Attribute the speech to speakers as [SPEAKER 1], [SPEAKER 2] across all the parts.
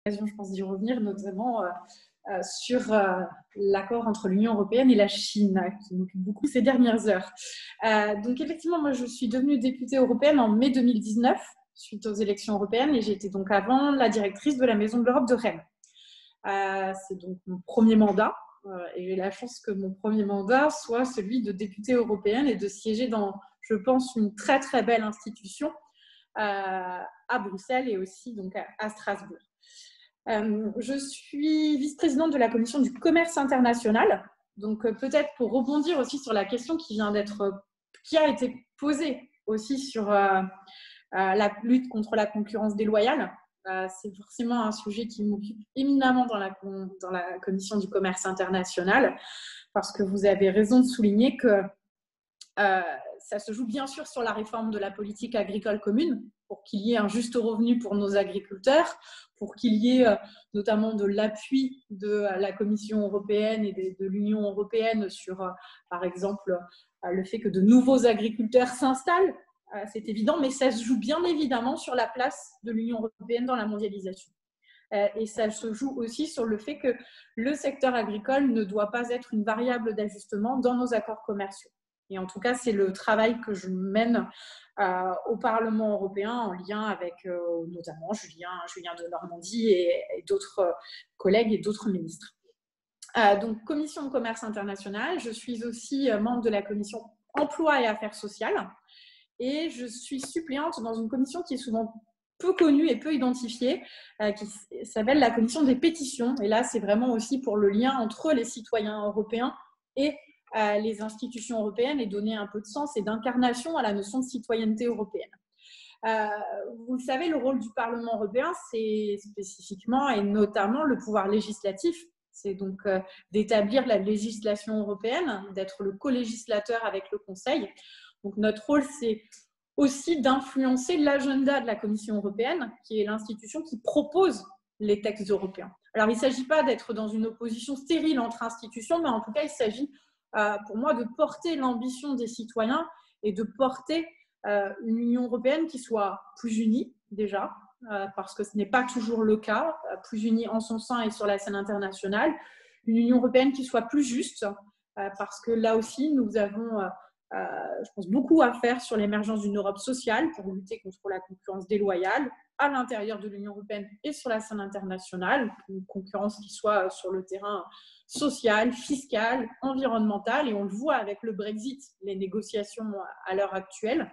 [SPEAKER 1] Je pense d'y revenir, notamment sur l'accord entre l'Union européenne et la Chine, qui m'occupe beaucoup ces dernières heures. Donc effectivement, moi je suis devenue députée européenne en mai 2019, suite aux élections européennes, et j'étais donc avant la directrice de la Maison de l'Europe de Rennes. C'est donc mon premier mandat, et j'ai la chance que mon premier mandat soit celui de députée européenne et de siéger dans, je pense, une très très belle institution à Bruxelles et aussi donc à Strasbourg. Je suis vice-présidente de la commission du commerce international. Donc peut-être pour rebondir aussi sur la question qui a été posée aussi sur la lutte contre la concurrence déloyale. C'est forcément un sujet qui m'occupe éminemment dans la commission du commerce international, parce que vous avez raison de souligner que ça se joue bien sûr sur la réforme de la politique agricole commune, pour qu'il y ait un juste revenu pour nos agriculteurs, pour qu'il y ait notamment de l'appui de la Commission européenne et de l'Union européenne sur, par exemple, le fait que de nouveaux agriculteurs s'installent. C'est évident, mais ça se joue bien évidemment sur la place de l'Union européenne dans la mondialisation. Et ça se joue aussi sur le fait que le secteur agricole ne doit pas être une variable d'ajustement dans nos accords commerciaux. Et en tout cas, c'est le travail que je mène au Parlement européen en lien avec notamment Julien de Normandie et d'autres collègues et d'autres ministres. Donc, commission de commerce international, je suis aussi membre de la commission emploi et affaires sociales et je suis suppléante dans une commission qui est souvent peu connue et peu identifiée, qui s'appelle la commission des pétitions. Et là, c'est vraiment aussi pour le lien entre les citoyens européens et les institutions européennes et donner un peu de sens et d'incarnation à la notion de citoyenneté européenne. Vous le savez, le rôle du Parlement européen, c'est spécifiquement et notamment le pouvoir législatif. C'est donc d'établir la législation européenne, d'être le co-législateur avec le Conseil. Donc notre rôle, c'est aussi d'influencer l'agenda de la Commission européenne, qui est l'institution qui propose les textes européens. Alors, il ne s'agit pas d'être dans une opposition stérile entre institutions, mais en tout cas, il s'agit pour moi de porter l'ambition des citoyens et de porter une Union européenne qui soit plus unie déjà, parce que ce n'est pas toujours le cas, plus unie en son sein et sur la scène internationale, une Union européenne qui soit plus juste, parce que là aussi nous avons je pense beaucoup à faire sur l'émergence d'une Europe sociale pour lutter contre la concurrence déloyale à l'intérieur de l'Union européenne et sur la scène internationale, une concurrence qui soit sur le terrain social, fiscal, environnemental, et on le voit avec le Brexit, les négociations à l'heure actuelle,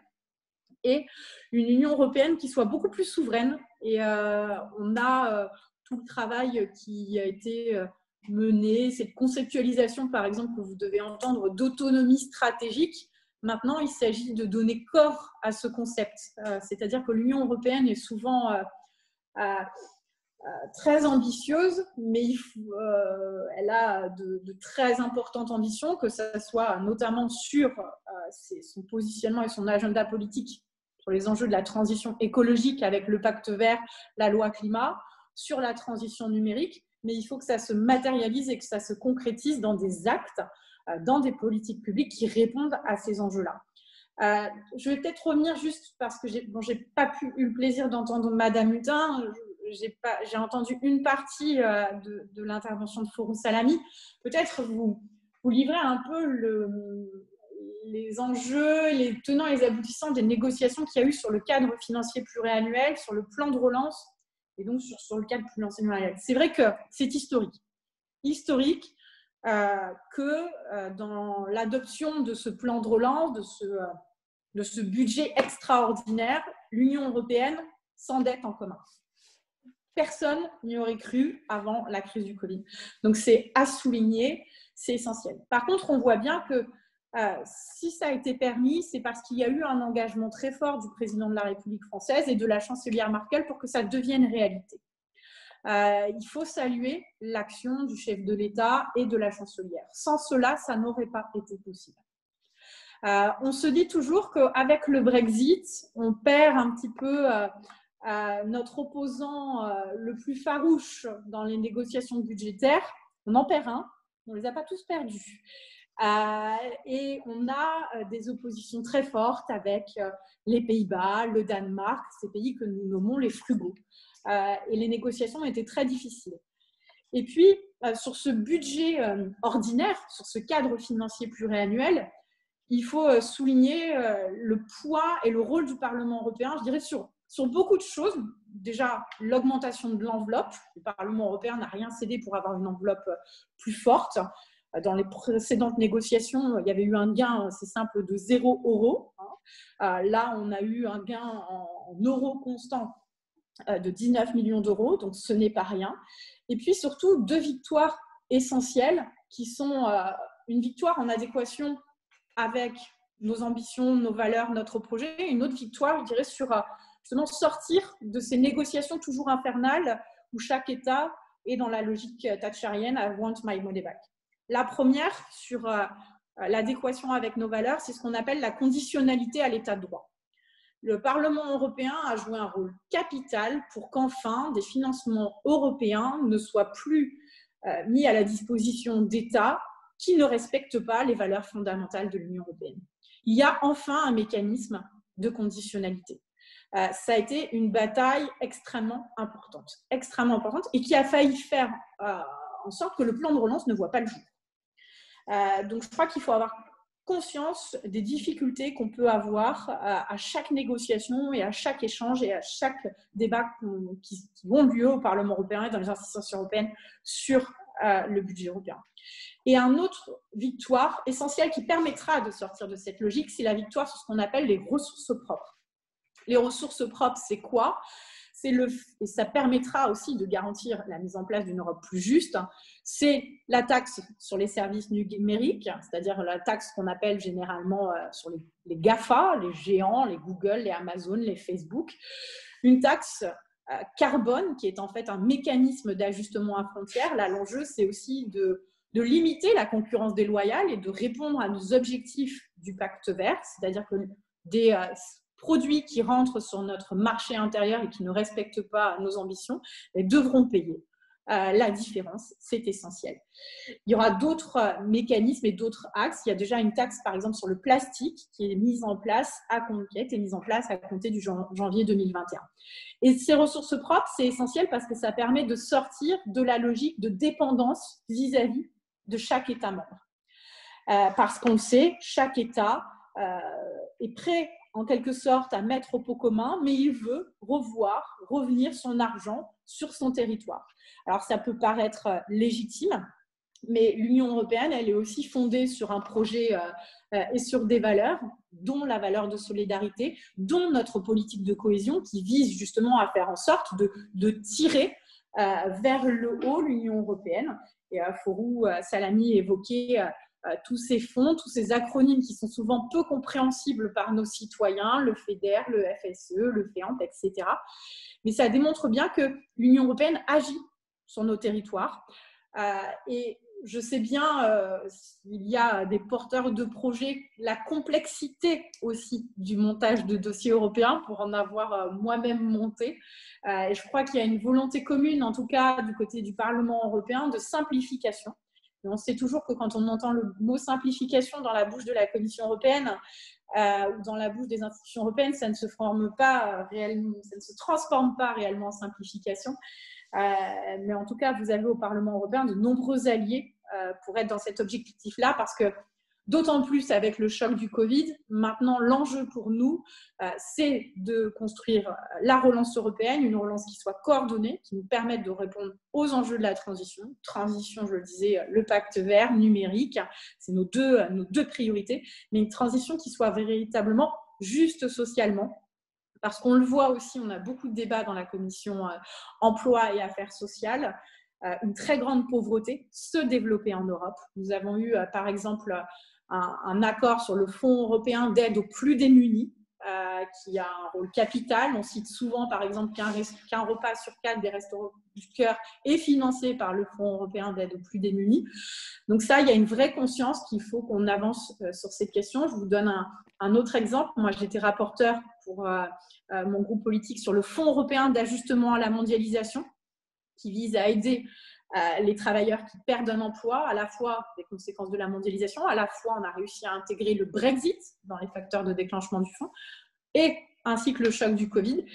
[SPEAKER 1] et une Union européenne qui soit beaucoup plus souveraine. Et on a tout le travail qui a été mené, cette conceptualisation, par exemple, que vous devez entendre, d'autonomie stratégique. Maintenant, il s'agit de donner corps à ce concept. C'est-à-dire que l'Union européenne est souvent très ambitieuse, mais elle a de très importantes ambitions, que ce soit notamment sur son positionnement et son agenda politique sur les enjeux de la transition écologique avec le pacte vert, la loi climat, sur la transition numérique, mais il faut que ça se matérialise et que ça se concrétise dans des actes, dans des politiques publiques qui répondent à ces enjeux-là. Je vais peut-être revenir juste parce que j'ai pas eu le plaisir d'entendre Madame Hutin. J'ai entendu une partie de l'intervention de Forum Salami. Peut-être vous livrez un peu les enjeux, les tenants et les aboutissants des négociations qu'il y a eu sur le cadre financier pluriannuel, sur le plan de relance et donc sur le cadre financier pluriannuel. C'est vrai que c'est historique. Historique que dans l'adoption de ce plan de relance, de ce budget extraordinaire, l'Union européenne s'endette en commun. Personne n'y aurait cru avant la crise du Covid. Donc, c'est à souligner, c'est essentiel. Par contre, on voit bien que si ça a été permis, c'est parce qu'il y a eu un engagement très fort du président de la République française et de la chancelière Merkel pour que ça devienne réalité. Il faut saluer l'action du chef de l'État et de la chancelière. Sans cela, ça n'aurait pas été possible. On se dit toujours qu'avec le Brexit, on perd un petit peu notre opposant le plus farouche dans les négociations budgétaires. On en perd un, on ne les a pas tous perdus. Et on a des oppositions très fortes avec les Pays-Bas, le Danemark, ces pays que nous nommons les frugaux. et les négociations étaient très difficiles. Et puis, sur ce budget ordinaire, sur ce cadre financier pluriannuel, il faut souligner le poids et le rôle du Parlement européen, je dirais, sur beaucoup de choses. Déjà, l'augmentation de l'enveloppe. Le Parlement européen n'a rien cédé pour avoir une enveloppe plus forte. Dans les précédentes négociations, il y avait eu un gain, c'est simple, de 0 €. Là, on a eu un gain en euros constants de 19 millions d'euros, donc ce n'est pas rien. Et puis surtout, 2 victoires essentielles qui sont une victoire en adéquation avec nos ambitions, nos valeurs, notre projet, et une autre victoire, je dirais, sur justement sortir de ces négociations toujours infernales où chaque État est dans la logique thatcherienne « I want my money back ». La première, sur l'adéquation avec nos valeurs, c'est ce qu'on appelle la conditionnalité à l'état de droit. Le Parlement européen a joué un rôle capital pour qu'enfin des financements européens ne soient plus mis à la disposition d'États qui ne respectent pas les valeurs fondamentales de l'Union européenne. Il y a enfin un mécanisme de conditionnalité. Ça a été une bataille extrêmement importante et qui a failli faire en sorte que le plan de relance ne voit pas le jour. Donc, je crois qu'il faut avoir conscience des difficultés qu'on peut avoir à chaque négociation et à chaque échange et à chaque débat qui ont lieu au Parlement européen et dans les institutions européennes sur le budget européen. Et une autre victoire essentielle qui permettra de sortir de cette logique, c'est la victoire sur ce qu'on appelle les ressources propres. Les ressources propres, c'est quoi ? Et ça permettra aussi de garantir la mise en place d'une Europe plus juste, c'est la taxe sur les services numériques, c'est-à-dire la taxe qu'on appelle généralement sur les GAFA, les géants, les Google, les Amazon, les Facebook, une taxe carbone qui est en fait un mécanisme d'ajustement à frontières. Là, l'enjeu, c'est aussi de limiter la concurrence déloyale et de répondre à nos objectifs du pacte vert, c'est-à-dire que des produits qui rentrent sur notre marché intérieur et qui ne respectent pas nos ambitions devront payer la différence, c'est essentiel. Il y aura d'autres mécanismes et d'autres axes. Il y a déjà une taxe, par exemple, sur le plastique qui a été mise en place à compter du janvier 2021. Et ces ressources propres, c'est essentiel parce que ça permet de sortir de la logique de dépendance vis-à-vis de chaque État membre. Parce qu'on le sait, chaque État est prêt en quelque sorte à mettre au pot commun, mais il veut revenir son argent sur son territoire. Alors ça peut paraître légitime, mais l'Union européenne, elle est aussi fondée sur un projet et sur des valeurs, dont la valeur de solidarité, dont notre politique de cohésion, qui vise justement à faire en sorte de tirer vers le haut l'Union européenne. Et Forou Salami évoquait tous ces fonds, tous ces acronymes qui sont souvent peu compréhensibles par nos citoyens, le FEDER, le FSE, le FEAMP, etc. Mais ça démontre bien que l'Union européenne agit sur nos territoires. Et je sais bien, il y a des porteurs de projets, la complexité aussi du montage de dossiers européens pour en avoir moi-même monté. Et je crois qu'il y a une volonté commune, en tout cas du côté du Parlement européen, de simplification. Et on sait toujours que quand on entend le mot simplification dans la bouche de la Commission européenne ou dans la bouche des institutions européennes, ça ne se transforme pas réellement en simplification. Mais en tout cas, vous avez au Parlement européen de nombreux alliés pour être dans cet objectif-là, parce que d'autant plus avec le choc du Covid, maintenant l'enjeu pour nous, c'est de construire la relance européenne, une relance qui soit coordonnée, qui nous permette de répondre aux enjeux de la transition. Transition, je le disais, le pacte vert, numérique, c'est nos deux priorités, mais une transition qui soit véritablement juste socialement. Parce qu'on le voit aussi, on a beaucoup de débats dans la commission emploi et affaires sociales, une très grande pauvreté se développer en Europe. Nous avons eu, par exemple, un accord sur le Fonds européen d'aide aux plus démunis, qui a un rôle capital. On cite souvent, par exemple, qu'un repas sur 4 des restaurants du cœur est financé par le Fonds européen d'aide aux plus démunis. Donc ça, il y a une vraie conscience qu'il faut qu'on avance sur cette question. Je vous donne un autre exemple. Moi, j'étais rapporteure pour mon groupe politique sur le Fonds européen d'ajustement à la mondialisation, qui vise à aider les travailleurs qui perdent un emploi, à la fois des conséquences de la mondialisation, à la fois on a réussi à intégrer le Brexit dans les facteurs de déclenchement du fonds, et ainsi que le choc du Covid.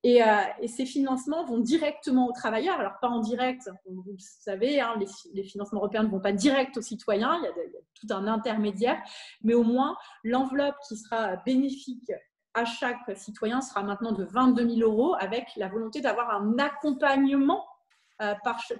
[SPEAKER 1] Et ces financements vont directement aux travailleurs. Alors, pas en direct, vous le savez, hein, les financements européens ne vont pas direct aux citoyens, il y a tout un intermédiaire, mais au moins, l'enveloppe qui sera bénéfique à chaque citoyen sera maintenant de 22 000 euros, avec la volonté d'avoir un accompagnement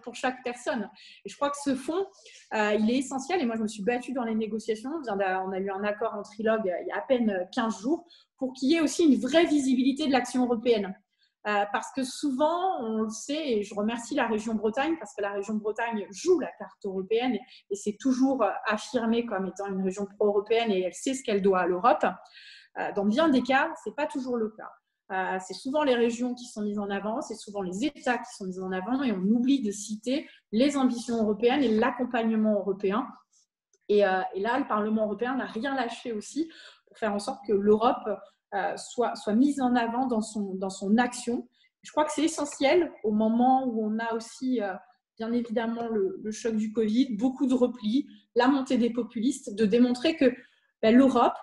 [SPEAKER 1] pour chaque personne. Et je crois que ce fonds, il est essentiel. Et moi, je me suis battue dans les négociations. On a eu un accord en trilogue il y a à peine 15 jours pour qu'il y ait aussi une vraie visibilité de l'action européenne. Parce que souvent, on le sait, et je remercie la région Bretagne, parce que la région Bretagne joue la carte européenne et c'est toujours affirmé comme étant une région pro-européenne et elle sait ce qu'elle doit à l'Europe. Dans bien des cas, ce n'est pas toujours le cas. C'est souvent les régions qui sont mises en avant, c'est souvent les États qui sont mis en avant et on oublie de citer les ambitions européennes et l'accompagnement européen. Et là, le Parlement européen n'a rien lâché aussi pour faire en sorte que l'Europe soit mise en avant dans son action. Je crois que c'est essentiel au moment où on a aussi, bien évidemment, le choc du Covid, beaucoup de repli, la montée des populistes, de démontrer que l'Europe,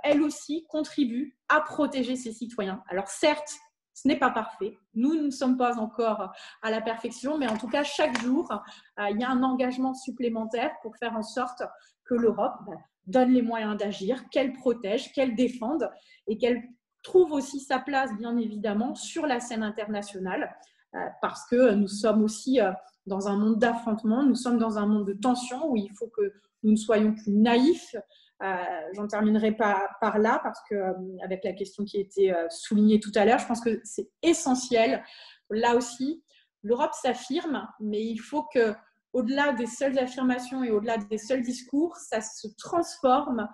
[SPEAKER 1] elle aussi, contribue à protéger ses citoyens. Alors certes, ce n'est pas parfait. Nous ne sommes pas encore à la perfection, mais en tout cas, chaque jour, il y a un engagement supplémentaire pour faire en sorte que l'Europe donne les moyens d'agir, qu'elle protège, qu'elle défende et qu'elle trouve aussi sa place, bien évidemment, sur la scène internationale, parce que nous sommes aussi dans un monde d'affrontement, nous sommes dans un monde de tension où il faut que nous ne soyons plus naïfs. J'en terminerai par là parce que avec la question qui a été soulignée tout à l'heure, je pense que c'est essentiel. Là aussi, l'Europe s'affirme, mais il faut que, au-delà des seules affirmations et au-delà des seuls discours, ça se transforme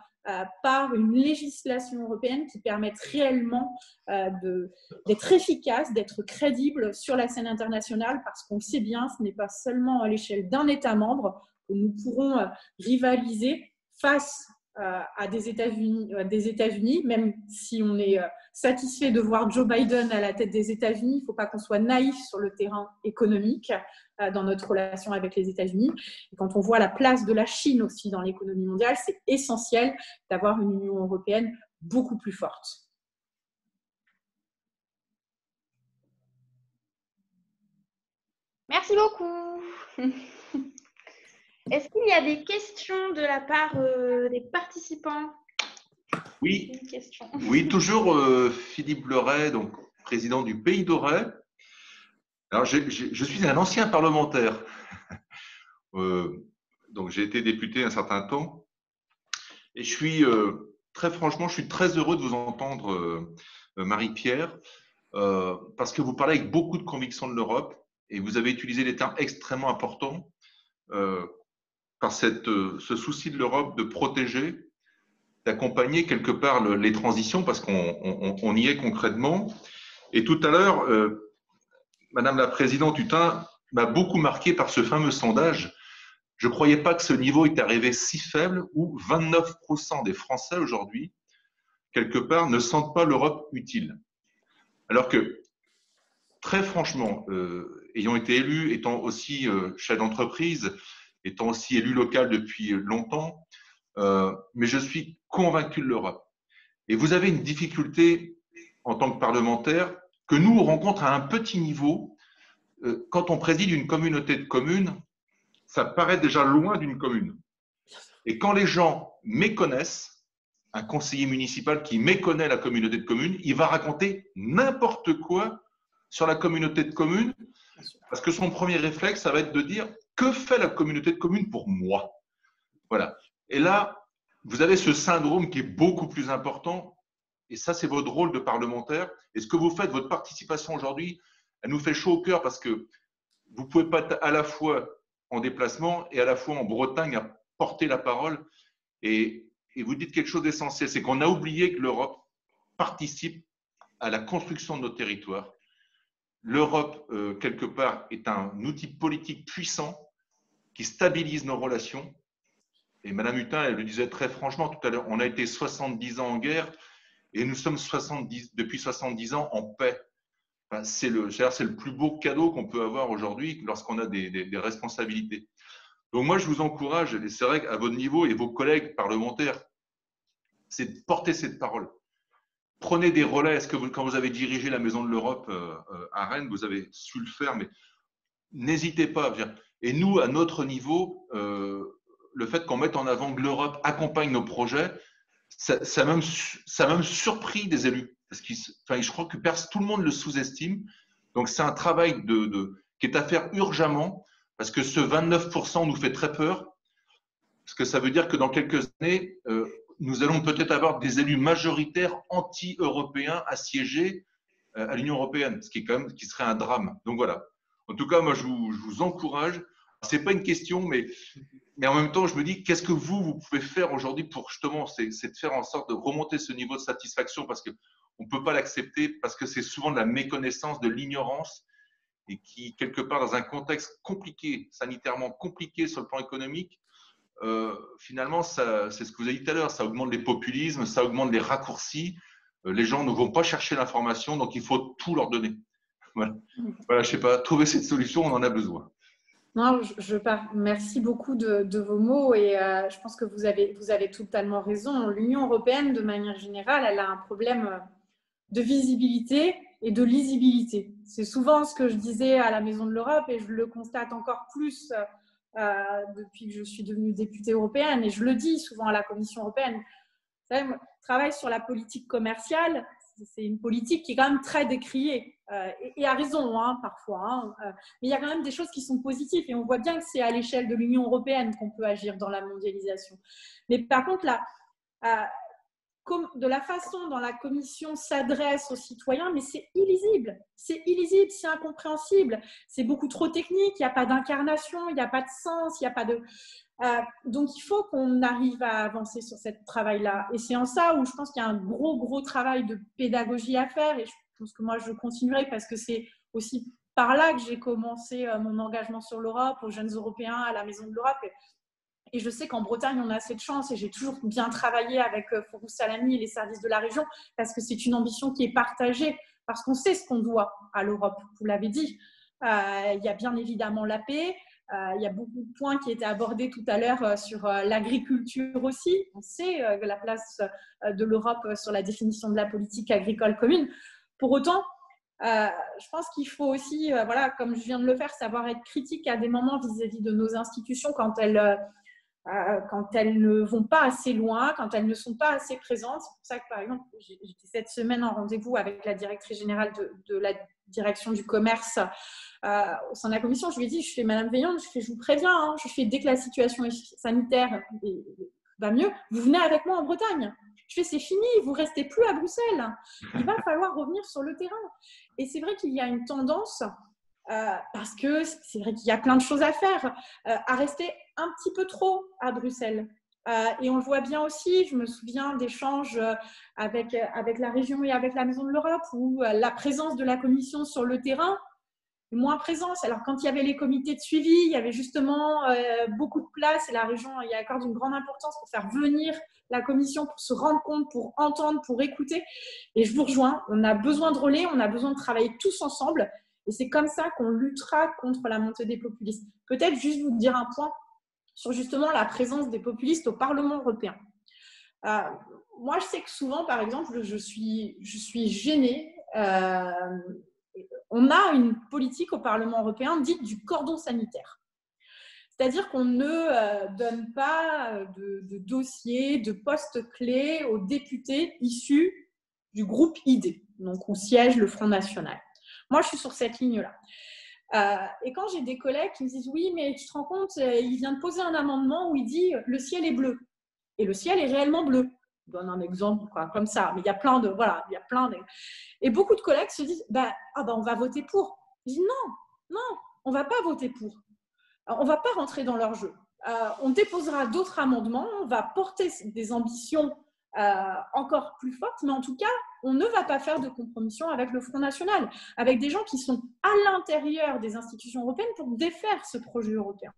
[SPEAKER 1] par une législation européenne qui permette réellement d'être efficace, d'être crédible sur la scène internationale, parce qu'on le sait bien, ce n'est pas seulement à l'échelle d'un État membre que nous pourrons rivaliser face à des États-Unis, même si on est satisfait de voir Joe Biden à la tête des États-Unis, il ne faut pas qu'on soit naïf sur le terrain économique dans notre relation avec les États-Unis. Et quand on voit la place de la Chine aussi dans l'économie mondiale, c'est essentiel d'avoir une Union européenne beaucoup plus forte.
[SPEAKER 2] Merci beaucoup. Est-ce qu'il y a des questions de la part des participants?
[SPEAKER 3] Oui, oui, toujours Philippe Leray, donc président du Pays d'Auray. Alors, je suis un ancien parlementaire. Donc, j'ai été député un certain temps. Et je suis, très franchement, je suis très heureux de vous entendre, Marie-Pierre, parce que vous parlez avec beaucoup de conviction de l'Europe et vous avez utilisé des termes extrêmement importants par ce souci de l'Europe de protéger, d'accompagner quelque part les transitions, parce qu'on y est concrètement. Et tout à l'heure, Madame la Présidente Hutin m'a beaucoup marqué par ce fameux sondage. Je ne croyais pas que ce niveau était arrivé si faible, où 29% des Français aujourd'hui, quelque part, ne sentent pas l'Europe utile. Alors que, très franchement, ayant été élu, étant aussi chef d'entreprise, étant aussi élu local depuis longtemps, mais je suis convaincu de l'Europe. Et vous avez une difficulté en tant que parlementaire que nous on rencontre à un petit niveau. Quand on préside une communauté de communes, ça paraît déjà loin d'une commune. Et quand les gens méconnaissent, un conseiller municipal qui méconnaît la communauté de communes, il va raconter n'importe quoi sur la communauté de communes, parce que son premier réflexe, ça va être de dire « Que fait la communauté de communes pour moi ?» Voilà. Et là, vous avez ce syndrome qui est beaucoup plus important, et ça, c'est votre rôle de parlementaire. Et ce que vous faites, votre participation aujourd'hui, elle nous fait chaud au cœur parce que vous ne pouvez pas être à la fois en déplacement et à la fois en Bretagne à porter la parole. Et vous dites quelque chose d'essentiel, c'est qu'on a oublié que l'Europe participe à la construction de nos territoires. L'Europe, quelque part, est un outil politique puissant qui stabilise nos relations. Et Madame Hutin, elle le disait très franchement tout à l'heure, on a été 70 ans en guerre et nous sommes depuis 70 ans en paix. Enfin, c'est le plus beau cadeau qu'on peut avoir aujourd'hui lorsqu'on a des responsabilités. Donc moi, je vous encourage, et c'est vrai qu'à votre niveau et vos collègues parlementaires, c'est de porter cette parole. prenez des relais. Est-ce que quand vous avez dirigé la Maison de l'Europe à Rennes, vous avez su le faire, mais n'hésitez pas. Et nous, à notre niveau, le fait qu'on mette en avant que l'Europe accompagne nos projets, ça a même surpris des élus. Parce je crois que tout le monde le sous-estime. Donc, c'est un travail qui est à faire urgemment, parce que ce 29% nous fait très peur, parce que ça veut dire que dans quelques années, nous allons peut-être avoir des élus majoritaires anti-européens à siéger à l'Union européenne, ce qui serait un drame. Donc voilà. En tout cas, moi, je vous encourage. Ce n'est pas une question, mais en même temps, je me dis, qu'est-ce que vous pouvez faire aujourd'hui pour justement, c'est de faire en sorte de remonter ce niveau de satisfaction, parce qu'on ne peut pas l'accepter, parce que c'est souvent de la méconnaissance, de l'ignorance, et qui, quelque part, dans un contexte compliqué, sanitairement compliqué sur le plan économique, finalement, c'est ce que vous avez dit tout à l'heure, ça augmente les populismes, ça augmente les raccourcis. Les gens ne vont pas chercher l'information, donc il faut tout leur donner. Voilà, je ne sais pas, trouver cette solution, on en a besoin.
[SPEAKER 1] Non, merci beaucoup de vos mots et je pense que vous avez totalement raison. L'Union européenne, de manière générale, elle a un problème de visibilité et de lisibilité. C'est souvent ce que je disais à la Maison de l'Europe et je le constate encore plus depuis que je suis devenue députée européenne et je le dis souvent à la Commission européenne. Vous savez, moi, je travaille sur la politique commerciale. C'est une politique qui est quand même très décriée et à raison parfois. Mais il y a quand même des choses qui sont positives et on voit bien que c'est à l'échelle de l'Union européenne qu'on peut agir dans la mondialisation. Mais par contre, là, de la façon dont la Commission s'adresse aux citoyens, mais c'est illisible, c'est incompréhensible, c'est beaucoup trop technique, il n'y a pas d'incarnation, il n'y a pas de sens, il n'y a pas de… donc, il faut qu'on arrive à avancer sur ce travail-là. Et c'est en ça où je pense qu'il y a un gros travail de pédagogie à faire. Et je pense que moi, je continuerai parce que c'est aussi par là que j'ai commencé mon engagement sur l'Europe, aux jeunes Européens, à la Maison de l'Europe. Et je sais qu'en Bretagne, on a cette chance et j'ai toujours bien travaillé avec Forouz Salami et les services de la région parce que c'est une ambition qui est partagée, parce qu'on sait ce qu'on doit à l'Europe, vous l'avez dit. Il y a bien évidemment la paix. Il y a beaucoup de points qui étaient abordés tout à l'heure sur l'agriculture aussi. On sait la place de l'Europe sur la définition de la politique agricole commune. Pour autant, je pense qu'il faut aussi, comme je viens de le faire, savoir être critique à des moments vis-à-vis de nos institutions quand elles ne vont pas assez loin, quand elles ne sont pas assez présentes. C'est pour ça que, par exemple, j'étais cette semaine en rendez-vous avec la directrice générale de la direction du commerce au sein de la commission. Je lui ai dit, je fais Madame Veillon, je vous préviens, dès que la situation sanitaire va mieux, vous venez avec moi en Bretagne. Je fais, c'est fini, vous ne restez plus à Bruxelles. Il va falloir revenir sur le terrain. Et c'est vrai qu'il y a une tendance, parce que c'est vrai qu'il y a plein de choses à faire, à rester un petit peu trop à Bruxelles. Et on le voit bien aussi, je me souviens d'échanges avec la région et avec la Maison de l'Europe où la présence de la Commission sur le terrain est moins présente. Alors quand il y avait les comités de suivi, il y avait justement beaucoup de place et la région y accorde une grande importance pour faire venir la Commission, pour se rendre compte, pour entendre, pour écouter. Et je vous rejoins, on a besoin de relais, on a besoin de travailler tous ensemble et c'est comme ça qu'on luttera contre la montée des populistes. Peut-être juste vous dire un point sur justement la présence des populistes au Parlement européen. Moi, je sais que souvent, par exemple, je suis gênée. On a une politique au Parlement européen dite du cordon sanitaire. C'est-à-dire qu'on ne donne pas de dossiers, de postes clés aux députés issus du groupe ID, donc où siège le Front National. Moi, je suis sur cette ligne-là. Et quand j'ai des collègues qui me disent « Oui, mais tu te rends compte, il vient de poser un amendement où il dit « Le ciel est bleu ». Et le ciel est réellement bleu. Je donne un exemple comme ça, mais il y a plein de… Voilà, il y a plein de… Et beaucoup de collègues se disent on va voter pour. Je dis non, on ne va pas voter pour. Alors, on ne va pas rentrer dans leur jeu. On déposera d'autres amendements, on va porter des ambitions encore plus fortes, mais en tout cas, on ne va pas faire de compromission avec le Front National, avec des gens qui sont à l'intérieur des institutions européennes pour défaire ce projet européen.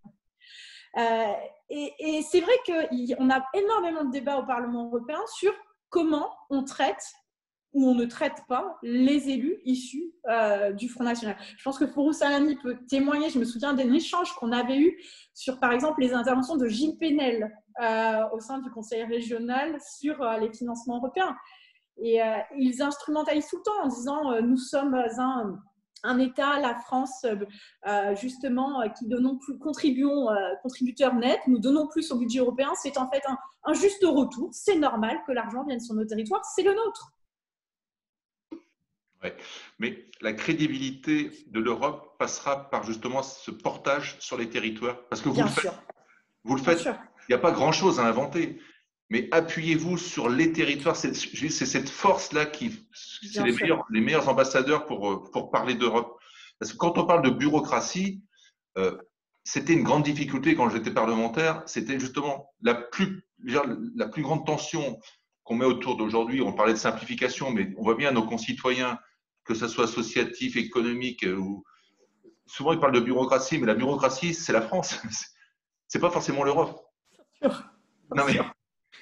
[SPEAKER 1] Et c'est vrai qu'on a énormément de débats au Parlement européen sur comment on traite ou on ne traite pas les élus issus du Front National. Je pense que Forouz Salami peut témoigner. Je me souviens d'un échange qu'on avait eu sur, par exemple, les interventions de Gilles Pénel au sein du Conseil régional sur les financements européens. Et ils instrumentalisent tout le temps en disant nous sommes un État, la France, justement, qui donnons plus, contributeurs nets, nous donnons plus au budget européen. C'est en fait un juste retour. C'est normal que l'argent vienne sur nos territoires, c'est le nôtre.
[SPEAKER 3] Ouais. Mais la crédibilité de l'Europe passera par justement ce portage sur les territoires. Parce que vous le faites. Vous le faites. Il n'y a pas grand-chose à inventer. Mais appuyez-vous sur les territoires. C'est cette force-là c'est les meilleurs ambassadeurs pour parler d'Europe. Parce que quand on parle de bureaucratie, c'était une grande difficulté quand j'étais parlementaire. C'était justement la plus grande tension qu'on met autour d'aujourd'hui. On parlait de simplification, mais on voit bien nos concitoyens, que ce soit associatif, économique, souvent ils parlent de bureaucratie, mais la bureaucratie, c'est la France. C'est pas forcément l'Europe. Non mais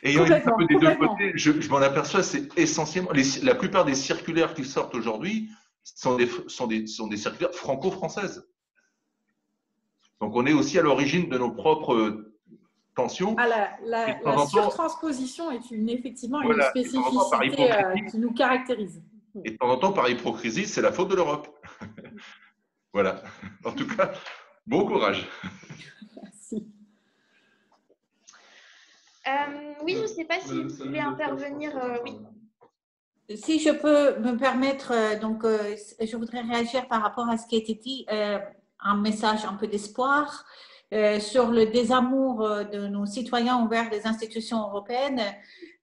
[SPEAKER 3] ayant un peu des deux côtés, je m'en aperçois, c'est essentiellement la plupart des circulaires qui sortent aujourd'hui sont des circulaires franco-françaises. Donc on est aussi à l'origine de nos propres tensions.
[SPEAKER 1] La surtransposition est effectivement une spécificité qui nous caractérise.
[SPEAKER 3] Et de temps en temps, par hypocrisie, c'est la faute de l'Europe. Voilà. En tout cas, bon courage.
[SPEAKER 1] Merci.
[SPEAKER 2] Oui, je ne sais pas si vous voulez intervenir. Oui.
[SPEAKER 4] Si je peux me permettre, je voudrais réagir par rapport à ce qui a été dit, un message un peu d'espoir sur le désamour de nos citoyens envers les institutions européennes.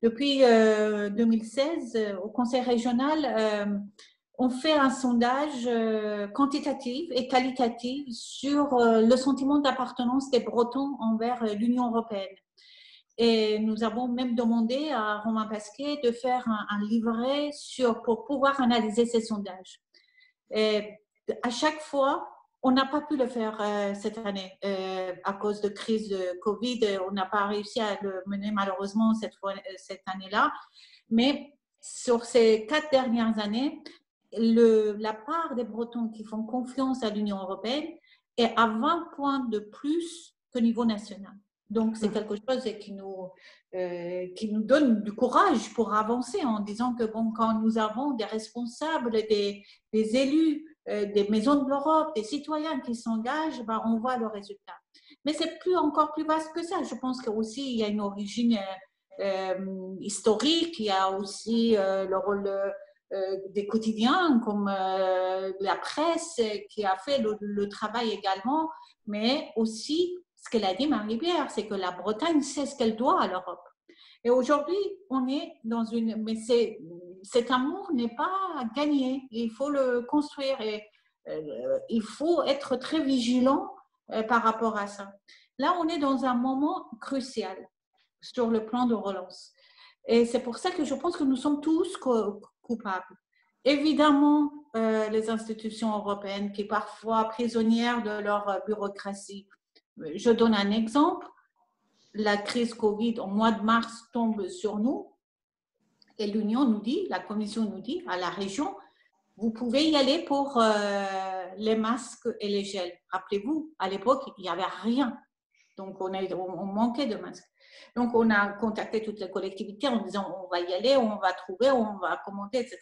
[SPEAKER 4] Depuis 2016, au Conseil régional, on fait un sondage quantitatif et qualitatif sur le sentiment d'appartenance des Bretons envers l'Union européenne. Et nous avons même demandé à Romain Pasquet de faire un livret pour pouvoir analyser ces sondages. Et à chaque fois, on n'a pas pu le faire cette année à cause de crise de Covid. On n'a pas réussi à le mener malheureusement cette année-là. Mais sur ces 4 dernières années, la part des Bretons qui font confiance à l'Union européenne est à 20 points de plus qu'au niveau national. Donc, c'est quelque chose qui nous donne du courage pour avancer en disant que quand nous avons des responsables, des élus, des maisons de l'Europe, des citoyens qui s'engagent, on voit le résultat. Mais c'est encore plus vaste que ça. Je pense qu'aussi, il y a une origine historique, il y a aussi le rôle des quotidiens comme la presse qui a fait le travail également, mais aussi ce qu'elle a dit Marie-Pierre, c'est que la Bretagne sait ce qu'elle doit à l'Europe. Et aujourd'hui, on est dans mais cet amour n'est pas gagné. Il faut le construire et il faut être très vigilant par rapport à ça. Là, on est dans un moment crucial sur le plan de relance. Et c'est pour ça que je pense que nous sommes tous coupables. Évidemment, les institutions européennes qui parfois prisonnières de leur bureaucratie. Je donne un exemple. La crise Covid au mois de mars tombe sur nous et l'Union nous dit, la Commission nous dit à la région, vous pouvez y aller pour les masques et les gels. Rappelez-vous, à l'époque, il n'y avait rien. Donc, on manquait de masques. Donc, on a contacté toutes les collectivités en disant, on va y aller, on va trouver, on va commenter, etc.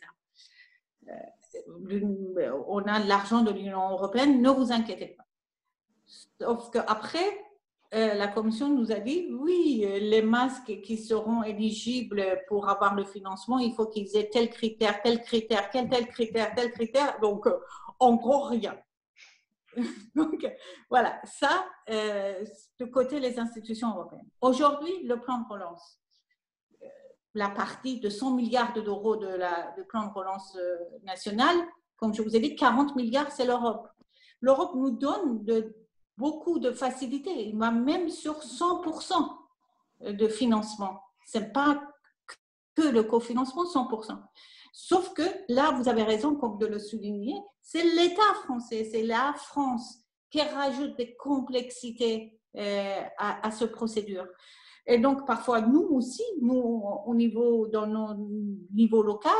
[SPEAKER 4] On a de l'argent de l'Union européenne, ne vous inquiétez pas. Sauf qu'après, la Commission nous a dit, oui, les masques qui seront éligibles pour avoir le financement, il faut qu'ils aient tel critère, tel critère, tel critère, tel critère. Donc, en gros, rien. Donc, voilà, ça, de côté les institutions européennes. Aujourd'hui, le plan de relance, la partie de 100 milliards d'euros de plan de relance national, comme je vous ai dit, 40 milliards, c'est l'Europe. L'Europe nous donne beaucoup de facilité. Il va même sur 100% de financement. Ce n'est pas que le cofinancement, 100%. Sauf que là, vous avez raison comme de le souligner, c'est l'État français, c'est la France qui rajoute des complexités à cette procédure. Et donc, parfois, nous aussi, dans nos niveaux local,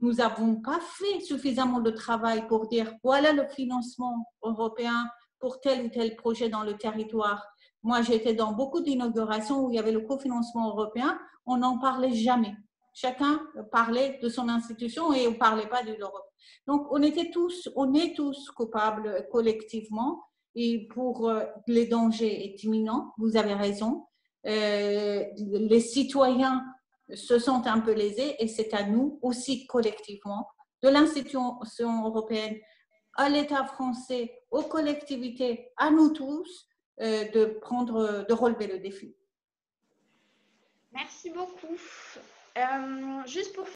[SPEAKER 4] nous n'avons pas fait suffisamment de travail pour dire voilà le financement européen pour tel ou tel projet dans le territoire. Moi, j'étais dans beaucoup d'inaugurations où il y avait le cofinancement européen, on n'en parlait jamais. chacun parlait de son institution et on ne parlait pas de l'Europe. Donc, on est tous coupables collectivement et pour les dangers est imminent, vous avez raison. Les citoyens se sentent un peu lésés et c'est à nous aussi collectivement, de l'institution européenne, à l'État français, aux collectivités, à nous tous, de relever le défi.
[SPEAKER 2] Merci beaucoup. Juste pour